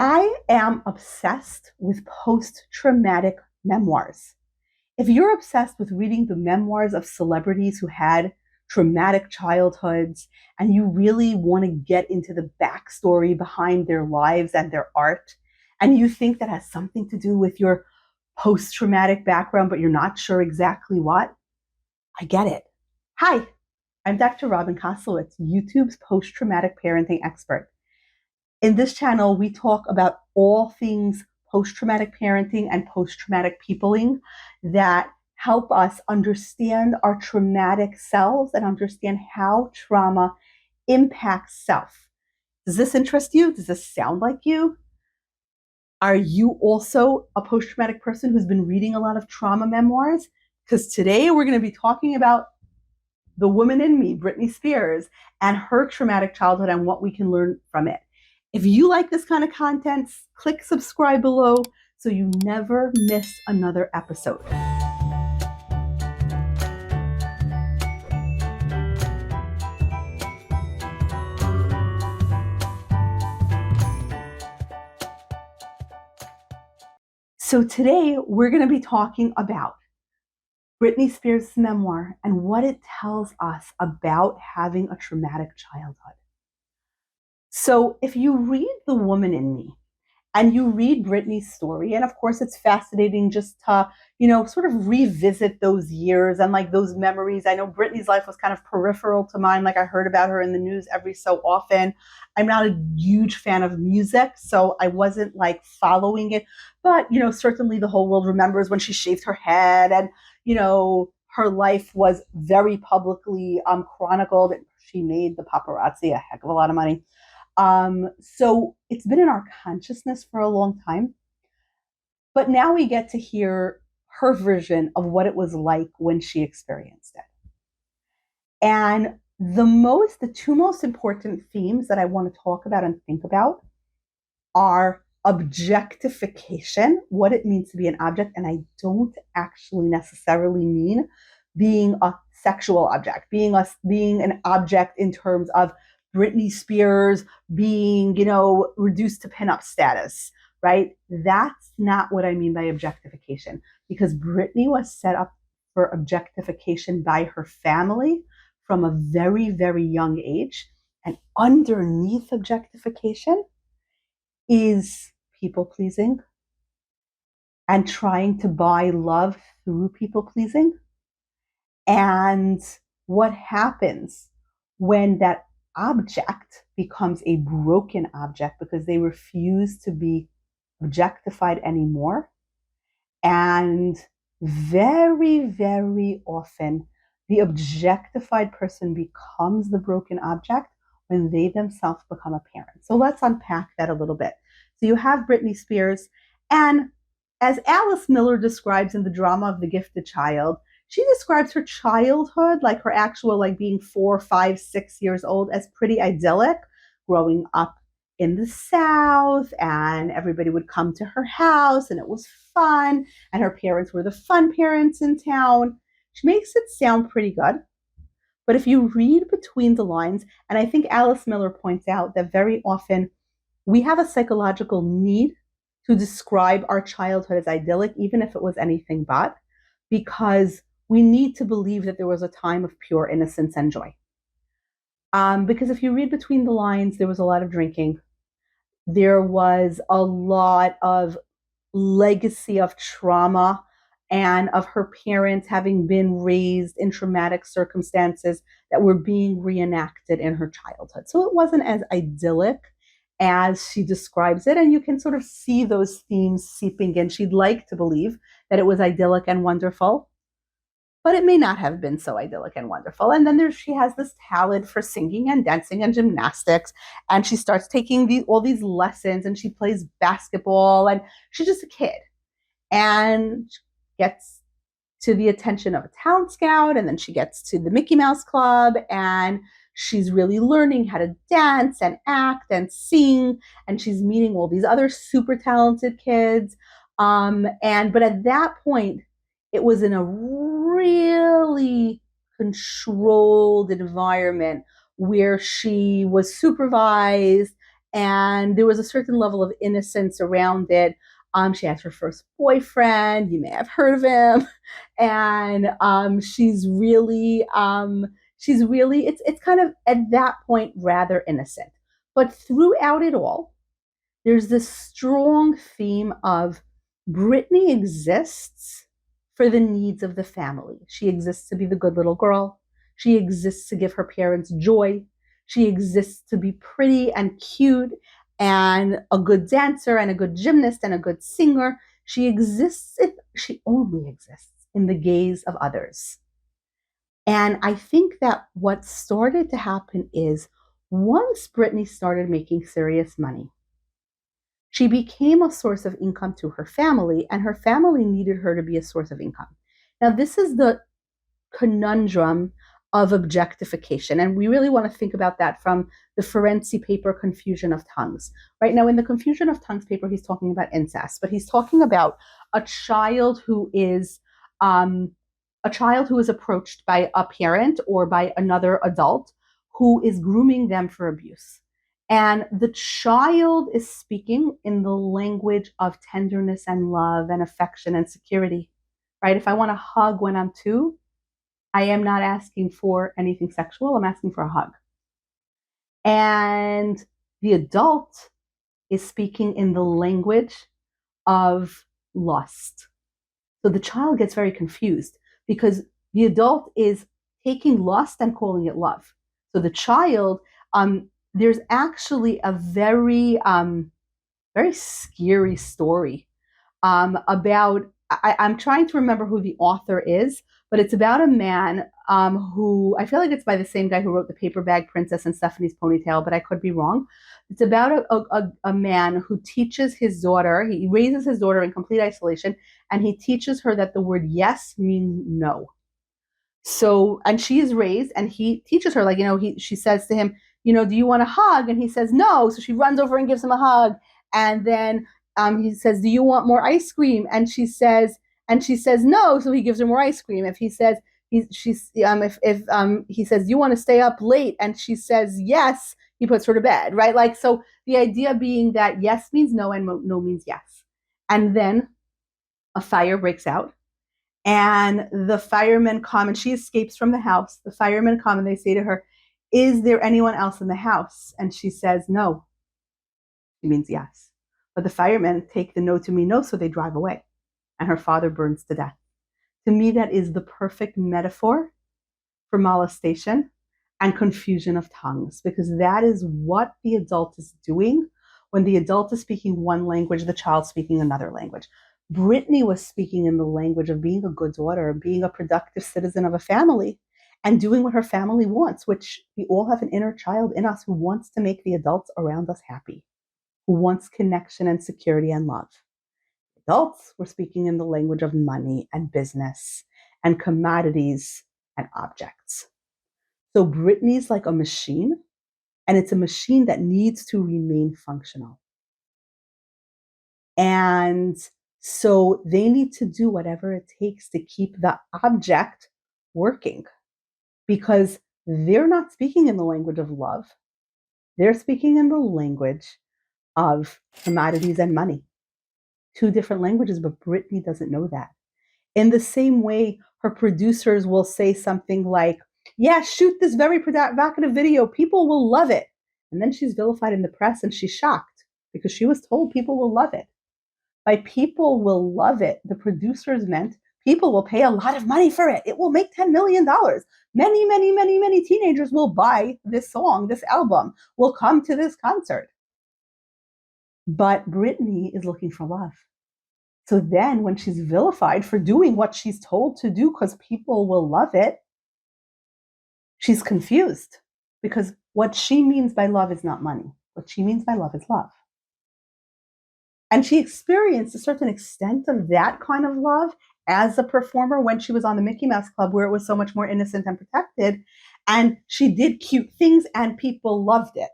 I am obsessed with post-traumatic memoirs. If you're obsessed with reading the memoirs of celebrities who had traumatic childhoods and you really want to get into the backstory behind their lives and their art, and you think that has something to do with your post traumatic background, but you're not sure exactly what, I get it. Hi, I'm Dr. Robin Koslowitz, YouTube's post traumatic parenting expert. In this channel, we talk about all things post traumatic parenting and post traumatic peopling that help us understand our traumatic selves and understand how trauma impacts self. Does this interest you? Does this sound like you? Are you also a post traumatic person who's been reading a lot of trauma memoirs? Because today we're going to be talking about the woman in me, Britney Spears, and her traumatic childhood and what we can learn from it. If you like this kind of content, click subscribe below so you never miss another episode. So today we're going to be talking about Britney Spears' memoir and what it tells us about having a traumatic childhood. So if you read The Woman in Me, and you read Britney's story, and of course it's fascinating just to, sort of revisit those years and like those memories. I know Britney's life was kind of peripheral to mine. Like I heard about her in the news every so often. I'm not a huge fan of music, so I wasn't like following it. But, certainly the whole world remembers when she shaved her head and, her life was very publicly chronicled. She made the paparazzi a heck of a lot of money. So it's been in our consciousness for a long time. But now we get to hear her version of what it was like when she experienced it. And the two most important themes that I want to talk about and think about are objectification, what it means to be an object. And I don't actually necessarily mean being a sexual object, being an object in terms of Britney Spears being, reduced to pinup status, right? That's not what I mean by objectification, because Britney was set up for objectification by her family from a very, very young age. And underneath objectification is people pleasing and trying to buy love through people pleasing. And what happens when that object becomes a broken object because they refuse to be objectified anymore. And very, very often, the objectified person becomes the broken object when they themselves become a parent. So let's unpack that a little bit. So you have Britney Spears, and as Alice Miller describes in The Drama of the Gifted Child, she describes her childhood, like her actual, like being 4, 5, 6 years old, as pretty idyllic, growing up in the South, and everybody would come to her house, and it was fun, and her parents were the fun parents in town. She makes it sound pretty good. But if you read between the lines, and I think Alice Miller points out that very often we have a psychological need to describe our childhood as idyllic, even if it was anything but, because we need to believe that there was a time of pure innocence and joy. Because if you read between the lines, there was a lot of drinking. There was a lot of legacy of trauma and of her parents having been raised in traumatic circumstances that were being reenacted in her childhood. So it wasn't as idyllic as she describes it. And you can sort of see those themes seeping in. She'd like to believe that it was idyllic and wonderful, but it may not have been so idyllic and wonderful. And then she has this talent for singing and dancing and gymnastics, and she starts taking all these lessons, and she plays basketball, and she's just a kid, and gets to the attention of a town scout, and then she gets to the Mickey Mouse Club, and she's really learning how to dance and act and sing, and she's meeting all these other super talented kids. But at that point, it was in a really controlled environment where she was supervised and there was a certain level of innocence around it. She has her first boyfriend. You may have heard of him, and she's really it's kind of at that point rather innocent. But throughout it all, there's this strong theme of Britney exists for the needs of the family. She exists to be the good little girl. She exists to give her parents joy. She exists to be pretty and cute and a good dancer and a good gymnast and a good singer. She only exists in the gaze of others. And I think that what started to happen is once Britney started making serious money, she became a source of income to her family, and her family needed her to be a source of income. Now, this is the conundrum of objectification, and we really want to think about that from the Ferenczi paper, Confusion of Tongues. Right now, in the Confusion of Tongues paper, he's talking about incest, but he's talking about a child who is approached by a parent or by another adult who is grooming them for abuse. And the child is speaking in the language of tenderness and love and affection and security, right? If I want a hug when I'm 2, I am not asking for anything sexual. I'm asking for a hug. And the adult is speaking in the language of lust. So the child gets very confused because the adult is taking lust and calling it love. So the child, there's actually a very, very scary story about, I'm trying to remember who the author is, but it's about a man who, I feel like it's by the same guy who wrote The Paper Bag Princess and Stephanie's Ponytail, but I could be wrong. It's about a man who teaches his daughter, he raises his daughter in complete isolation, and he teaches her that the word yes means no. So, and she is raised, and he teaches her, like, she says to him, do you want a hug? And he says no. So she runs over and gives him a hug. And then he says, do you want more ice cream? And she says no. So he gives her more ice cream. If he says, he says, do you want to stay up late? And she says yes, he puts her to bed, right? Like, so the idea being that yes means no and no means yes. And then a fire breaks out. And the firemen come, and she escapes from the house. The firemen come and they say to her, is there anyone else in the house? And she says, no. She means yes. But the firemen take the no to mean no, so they drive away. And her father burns to death. To me, that is the perfect metaphor for molestation and confusion of tongues, because that is what the adult is doing when the adult is speaking one language, the child speaking another language. Britney was speaking in the language of being a good daughter, being a productive citizen of a family, and doing what her family wants, which we all have an inner child in us who wants to make the adults around us happy, who wants connection and security and love. Adults were speaking in the language of money and business and commodities and objects. So Britney's like a machine, and it's a machine that needs to remain functional. And so they need to do whatever it takes to keep the object working, because they're not speaking in the language of love. They're speaking in the language of commodities and money. 2 different languages, but Britney doesn't know that. In the same way, her producers will say something like, yeah, shoot this very provocative video. People will love it. And then she's vilified in the press and she's shocked because she was told people will love it. By people will love it, the producers meant people will pay a lot of money for it. It will make $10 million. Many, many, many, many teenagers will buy this song, this album, will come to this concert. But Britney is looking for love. So then when she's vilified for doing what she's told to do because people will love it, she's confused, because what she means by love is not money. What she means by love is love. And she experienced a certain extent of that kind of love as a performer when she was on the Mickey Mouse Club, where it was so much more innocent and protected. And she did cute things and people loved it.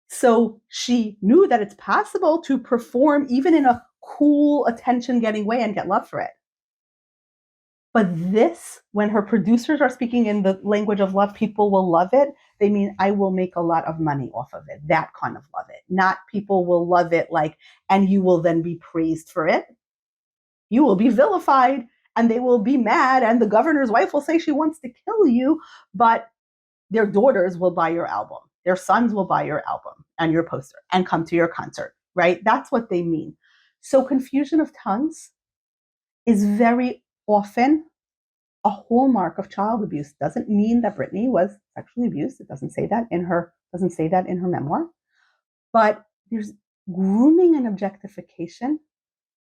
So she knew that it's possible to perform even in a cool, attention-getting way and get love for it. But this, when her producers are speaking in the language of love, people will love it. They mean, I will make a lot of money off of it. That kind of love it. Not people will love it like, and you will then be praised for it. You will be vilified and they will be mad. And the governor's wife will say she wants to kill you, but their daughters will buy your album. Their sons will buy your album and your poster and come to your concert, right? That's what they mean. So confusion of tongues is very often a hallmark of child abuse. Doesn't mean that Britney was sexually abused. It doesn't say that in her memoir. But there's grooming and objectification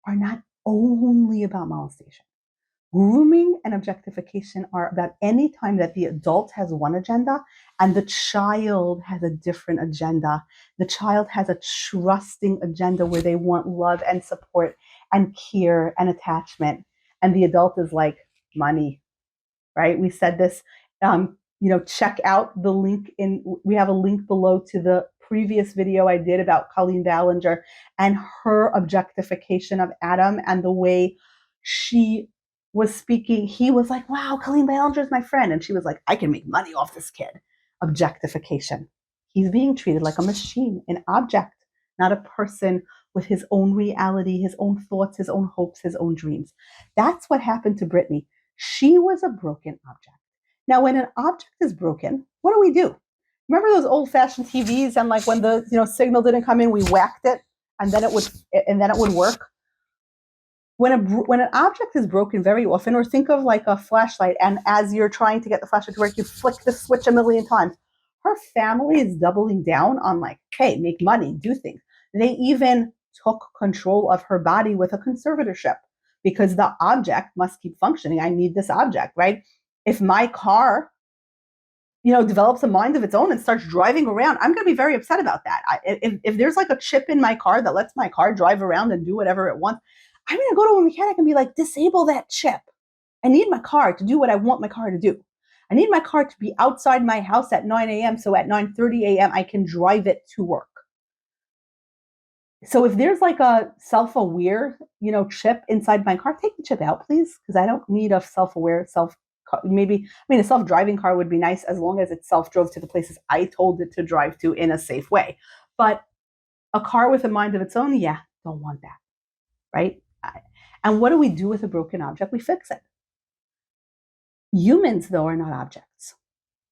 are not only about molestation. Grooming and objectification are about any time that the adult has one agenda and the child has a different agenda. The child has a trusting agenda where they want love and support and care and attachment. And the adult is like, money, right? We said this, check out the link we have a link below to the previous video I did about Colleen Ballinger and her objectification of Adam and the way she was speaking. He was like, wow, Colleen Ballinger is my friend. And she was like, I can make money off this kid. Objectification. He's being treated like a machine, an object, not a person with his own reality, his own thoughts, his own hopes, his own dreams. That's what happened to Britney. She was a broken object. Now, when an object is broken, what do? Remember those old-fashioned TVs, and like when the signal didn't come in, we whacked it, and then it would work. When an object is broken, very often, or think of like a flashlight, and as you're trying to get the flashlight to work, you flick the switch a million times. Her family is doubling down on like, hey, make money, do things. They even took control of her body with a conservatorship because the object must keep functioning. I need this object, right? If my car, develops a mind of its own and starts driving around, I'm going to be very upset about that. If there's like a chip in my car that lets my car drive around and do whatever it wants, I'm going to go to a mechanic and be like, disable that chip. I need my car to do what I want my car to do. I need my car to be outside my house at 9 a.m. so at 9:30 a.m. I can drive it to work. So if there's like a self-aware, chip inside my car, take the chip out, please, because I don't need a self-aware a self-driving car would be nice as long as it self-drove to the places I told it to drive to in a safe way. But a car with a mind of its own, yeah, don't want that, right? And what do we do with a broken object? We fix it. Humans, though, are not objects.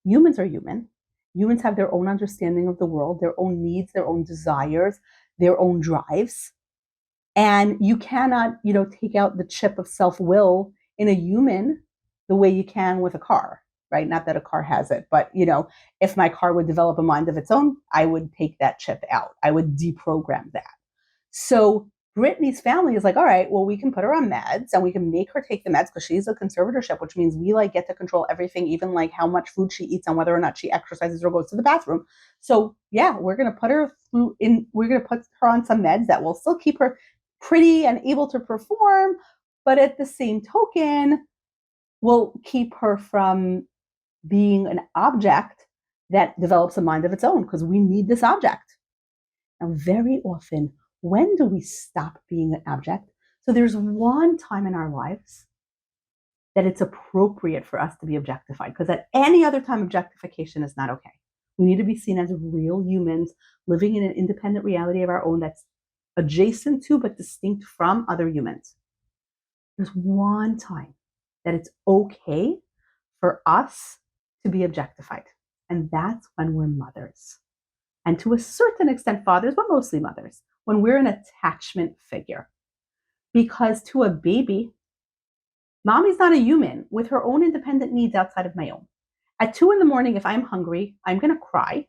Humans are human. Humans have their own understanding of the world, their own needs, their own desires, their own drives. And you cannot, take out the chip of self-will in a human the way you can with a car, right? Not that a car has it, but, if my car would develop a mind of its own, I would take that chip out. I would deprogram that. So Brittany's family is like, all right, well, we can put her on meds and we can make her take the meds because she's a conservatorship, which means we get to control everything, even like how much food she eats and whether or not she exercises or goes to the bathroom. So yeah, we're going to put her on some meds that will still keep her pretty and able to perform, but at the same token, will keep her from being an object that develops a mind of its own because we need this object. Now, very often, when do we stop being an object? So there's one time in our lives that it's appropriate for us to be objectified, because at any other time, objectification is not okay. We need to be seen as real humans living in an independent reality of our own that's adjacent to but distinct from other humans. There's one time that it's okay for us to be objectified, and that's when we're mothers. And to a certain extent, fathers, but mostly mothers, when we're an attachment figure. Because to a baby, mommy's not a human with her own independent needs outside of my own. At 2 a.m, if I'm hungry, I'm going to cry.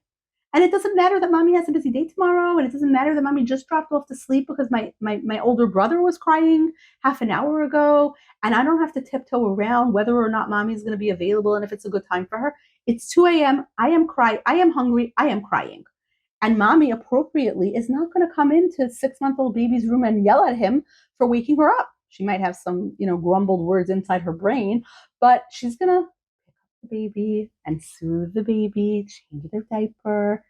And it doesn't matter that mommy has a busy day tomorrow. And it doesn't matter that mommy just dropped off to sleep because my older brother was crying half an hour ago. And I don't have to tiptoe around whether or not mommy's going to be available and if it's a good time for her. It's 2 a.m. I am crying. I am hungry. I am crying. And mommy appropriately is not going to come into 6-month-old baby's room and yell at him for waking her up. She might have some, grumbled words inside her brain, but she's going to pick up the baby and soothe the baby, change their diaper,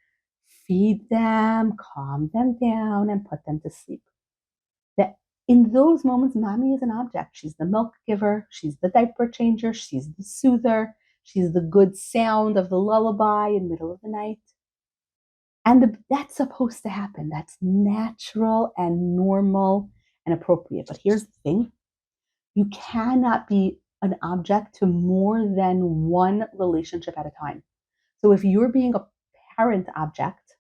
feed them, calm them down, and put them to sleep. In those moments, mommy is an object. She's the milk giver, she's the diaper changer, she's the soother, she's the good sound of the lullaby in the middle of the night. And that's supposed to happen. That's natural and normal and appropriate. But here's the thing, you cannot be an object to more than one relationship at a time. So if you're being a parent object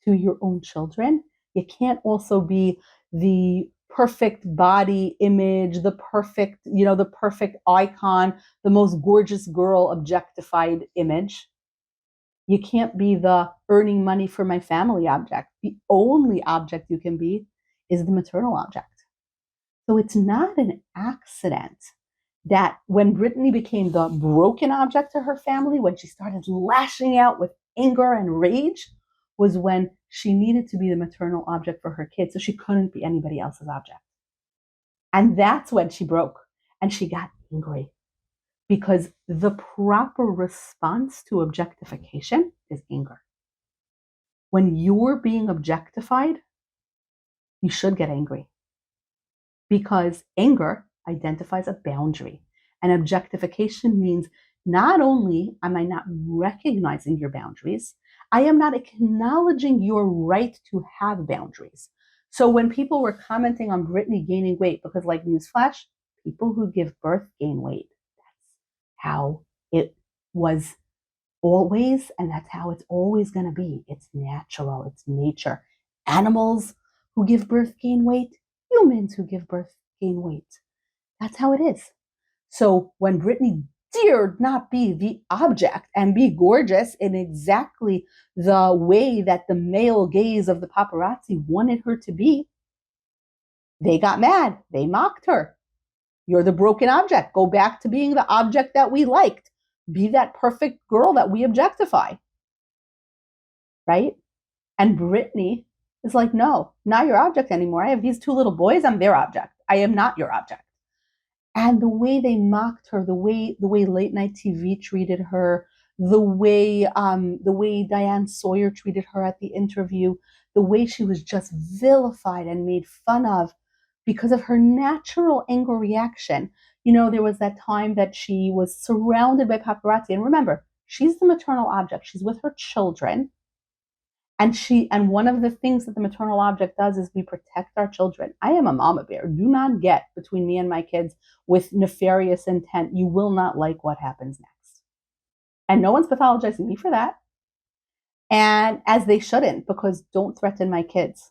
to your own children, you can't also be the perfect body image, the perfect, the perfect icon, the most gorgeous girl objectified image. You can't be the earning money for my family object. The only object you can be is the maternal object. So it's not an accident that when Britney became the broken object to her family, when she started lashing out with anger and rage, was when she needed to be the maternal object for her kids, so she couldn't be anybody else's object. And that's when she broke and she got angry, because the proper response to objectification is anger. When you're being objectified, you should get angry, because anger identifies a boundary. And objectification means not only am I not recognizing your boundaries, I am not acknowledging your right to have boundaries. So when people were commenting on Britney gaining weight, because like newsflash, people who give birth gain weight. That's how it was always, and that's how it's always going to be. It's natural, it's nature. Animals who give birth gain weight, humans who give birth gain weight. That's how it is. So when Britney dared not be the object and be gorgeous in exactly the way that the male gaze of the paparazzi wanted her to be, they got mad. They mocked her. You're the broken object. Go back to being the object that we liked. Be that perfect girl that we objectify. Right? And Britney is like, no, not your object anymore. I have these two little boys. I'm their object. I am not your object. And the way they mocked her, the way late night TV treated her, the way Diane Sawyer treated her at the interview, the way she was just vilified and made fun of because of her natural anger reaction. There was that time that she was surrounded by paparazzi. And remember, she's the maternal object. She's with her children. And one of the things that the maternal object does is we protect our children. I am a mama bear. Do not get between me and my kids with nefarious intent. You will not like what happens next. And no one's pathologizing me for that. And as they shouldn't, because don't threaten my kids.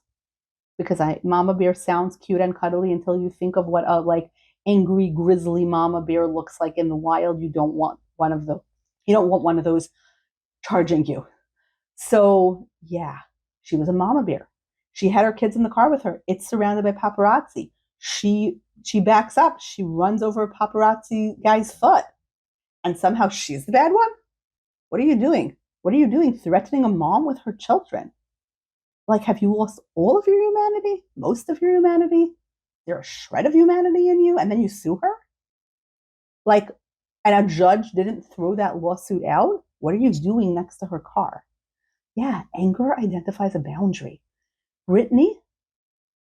Because mama bear sounds cute and cuddly until you think of what a angry, grizzly mama bear looks like in the wild. You don't want one of those charging you. So yeah, she was a mama bear. She had her kids in the car with her. It's surrounded by paparazzi. She backs up. She runs over a paparazzi guy's foot. And somehow she's the bad one? What are you doing? What are you doing threatening a mom with her children? Have you lost all of your humanity? Most of your humanity? There a shred of humanity in you? And then you sue her? And a judge didn't throw that lawsuit out? What are you doing next to her car? Yeah, anger identifies a boundary. Britney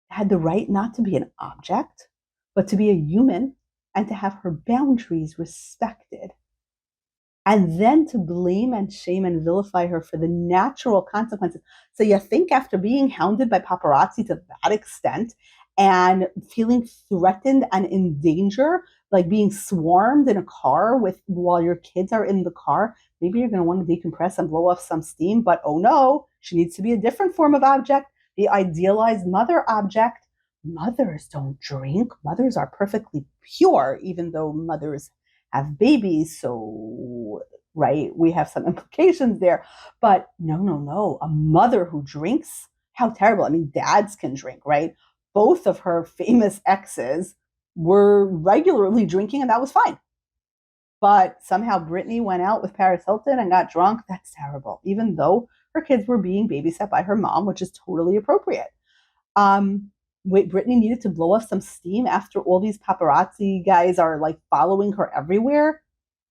had the right not to be an object, but to be a human and to have her boundaries respected. And then to blame and shame and vilify her for the natural consequences. So you think after being hounded by paparazzi to that extent and feeling threatened and in danger, like being swarmed in a car while your kids are in the car, maybe you're going to want to decompress and blow off some steam, but oh no, she needs to be a different form of object, the idealized mother object. Mothers don't drink. Mothers are perfectly pure, even though mothers have babies. So, right, we have some implications there. But no. A mother who drinks, how terrible. I mean, dads can drink, right? Both of her famous exes were regularly drinking, and that was fine. But somehow Britney went out with Paris Hilton and got drunk. That's terrible, even though her kids were being babysat by her mom, which is totally appropriate. Britney needed to blow off some steam after all these paparazzi guys are following her everywhere.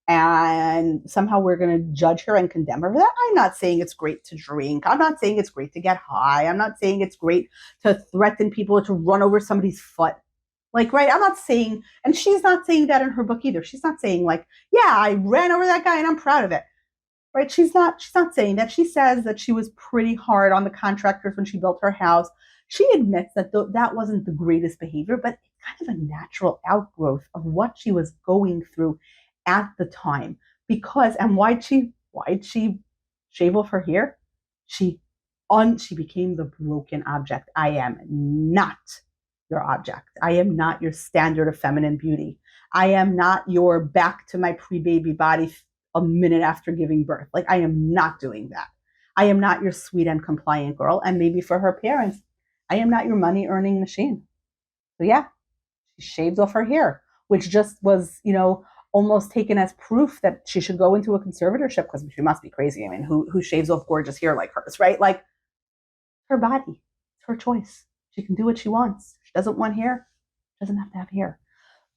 And somehow we're going to judge her and condemn her for that. I'm not saying it's great to drink. I'm not saying it's great to get high. I'm not saying it's great to threaten people or to run over somebody's foot. Like, right? I'm not saying, and she's not saying that in her book either. She's not saying like, yeah, I ran over that guy and I'm proud of it. Right? She's not saying that. She says that she was pretty hard on the contractors when she built her house. She admits that that wasn't the greatest behavior, but it's kind of a natural outgrowth of what she was going through at the time. Because, and why'd she shave off her hair? She became the broken object. I am not your object. I am not your standard of feminine beauty. I am not your back to my pre-baby body a minute after giving birth. Like, I am not doing that. I am not your sweet and compliant girl. And maybe for her parents, I am not your money earning machine. So yeah, she shaved off her hair, which just was, almost taken as proof that she should go into a conservatorship because she must be crazy. I mean, who shaves off gorgeous hair like hers, right? Like, her body, it's her choice. She can do what she wants. If she doesn't want hair, she doesn't have to have hair.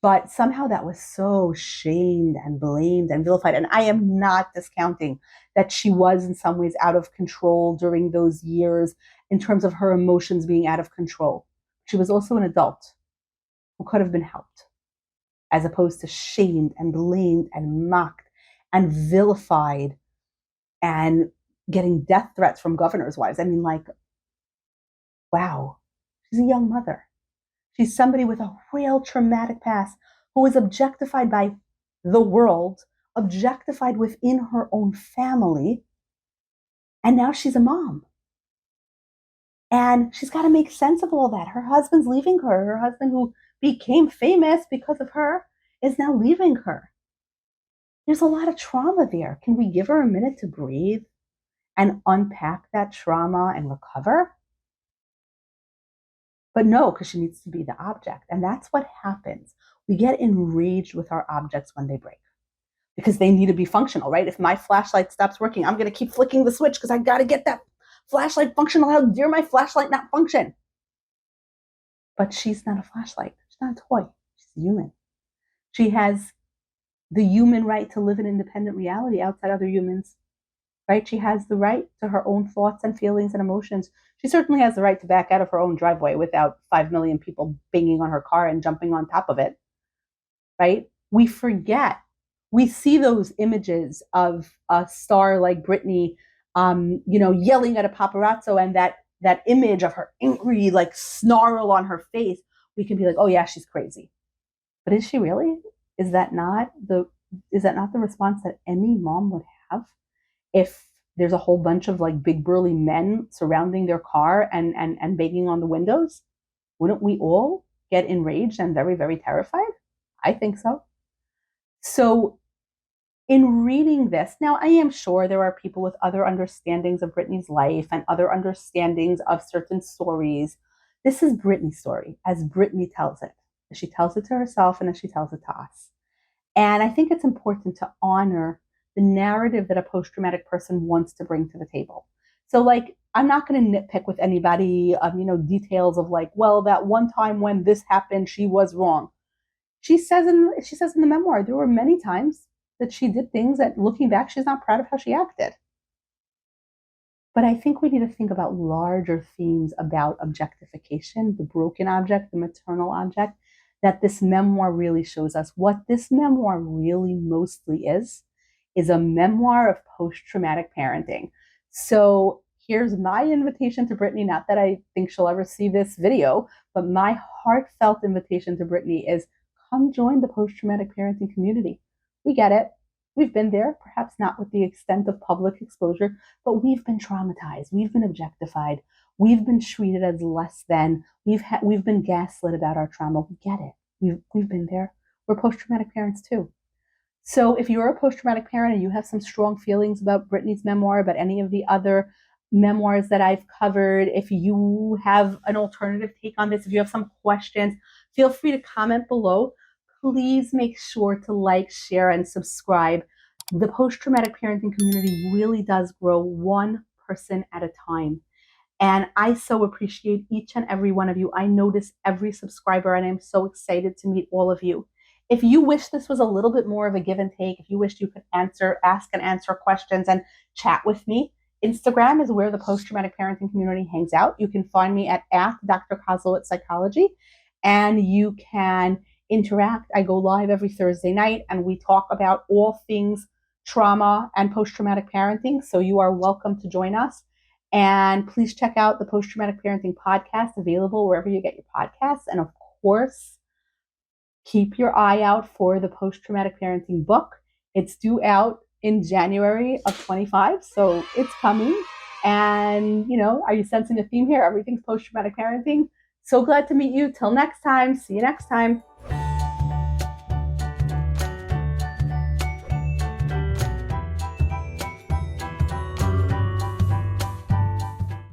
But somehow that was so shamed and blamed and vilified. And I am not discounting that she was in some ways out of control during those years in terms of her emotions being out of control. She was also an adult who could have been helped, as opposed to shamed and blamed and mocked and vilified and getting death threats from governors' wives. I mean, like, wow, she's a young mother. She's somebody with a real traumatic past who was objectified by the world, objectified within her own family, and now she's a mom. And she's got to make sense of all that. Her husband's leaving her. Her husband, who became famous because of her, is now leaving her. There's a lot of trauma there. Can we give her a minute to breathe and unpack that trauma and recover? But no, because she needs to be the object. And that's what happens. We get enraged with our objects when they break because they need to be functional, right? If my flashlight stops working, I'm going to keep flicking the switch because I got to get that flashlight functional. How dare my flashlight not function? But she's not a flashlight. She's not a toy. She's a human. She has the human right to live an independent reality outside other humans, right? She has the right to her own thoughts and feelings and emotions. She certainly has the right to back out of her own driveway without 5 million people banging on her car and jumping on top of it, right? We forget. We see those images of a star like Britney, yelling at a paparazzo, and that image of her angry, like, snarl on her face. We can be like, oh yeah, she's crazy. But is she really? Is that not the response that any mom would have if there's a whole bunch of like big burly men surrounding their car and banging on the windows? Wouldn't we all get enraged and very, very terrified? I think so. So in reading this, now I am sure there are people with other understandings of Britney's life and other understandings of certain stories. This is Britney's story as Britney tells it, as she tells it to herself and as she tells it to us. And I think it's important to honor the narrative that a post-traumatic person wants to bring to the table. So, like, I'm not going to nitpick with anybody, details of like, well, that one time when this happened, she was wrong. She says in the memoir, there were many times that she did things that, looking back, she's not proud of how she acted. But I think we need to think about larger themes about objectification, the broken object, the maternal object, that this memoir really shows us. What this memoir really mostly is a memoir of post-traumatic parenting. So here's my invitation to Britney, not that I think she'll ever see this video, but my heartfelt invitation to Britney is, come join the post-traumatic parenting community. We get it. We've been there, perhaps not with the extent of public exposure, but we've been traumatized. We've been objectified. We've been treated as less than. We've been gaslit about our trauma. We get it. We've been there. We're post-traumatic parents too. So if you're a post-traumatic parent and you have some strong feelings about Britney's memoir, about any of the other memoirs that I've covered, if you have an alternative take on this, if you have some questions, feel free to comment below. Please make sure to like, share, and subscribe. The post-traumatic parenting community really does grow one person at a time. And I so appreciate each and every one of you. I notice every subscriber, and I'm so excited to meet all of you. If you wish this was a little bit more of a give and take, if you wished you could ask and answer questions and chat with me, Instagram is where the post-traumatic parenting community hangs out. You can find me at Dr. Kozlowitz Psychology. and you can interact. I go live every Thursday night and we talk about all things trauma and post-traumatic parenting. So you are welcome to join us. And please check out the Post-Traumatic Parenting podcast, available wherever you get your podcasts. And of course, keep your eye out for the Post-Traumatic Parenting book. It's due out in January of 25, so it's coming. And, are you sensing a theme here? Everything's post-traumatic parenting. So glad to meet you. Till next time. See you next time.